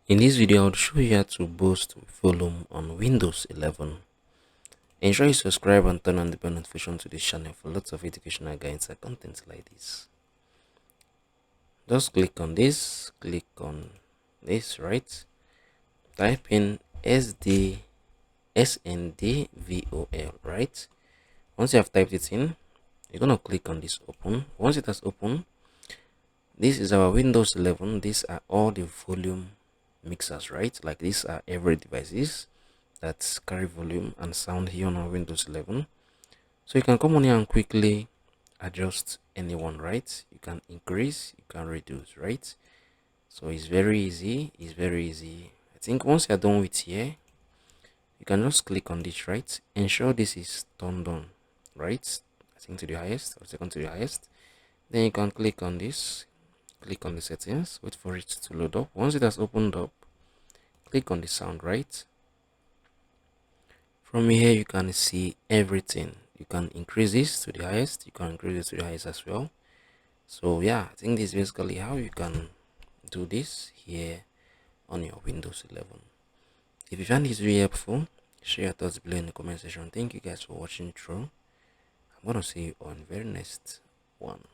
In this video, I'll show you how to boost volume on Windows 11. Ensure you subscribe and turn on the bell notification to this channel for lots of educational guides and content like this. Just click on this, right? Type in SNDVOL, right? Once you have typed it in, you're gonna click on this open. Once it has opened, this is our Windows 11. These are all the volume mixers, right? Like these are every devices that carry volume and sound here on our Windows 11. So you can come on here and quickly adjust anyone, right? You can increase, you can reduce, right? So it's very easy. I think once you're done with here, you can just click on this, right? Ensure this is turned on, right? I think to the highest or second to the highest. Then you can click on this, click on the settings, wait for it to load up. Once it has opened up, click on the sound, right? From here you can see everything. You can increase this to the highest, you can increase it to the highest as well. So yeah, I think this is basically how you can do this here on your Windows 11. If you found this video helpful, share your thoughts below in the comment section. Thank you guys for watching through. I'm gonna see you on the very next one.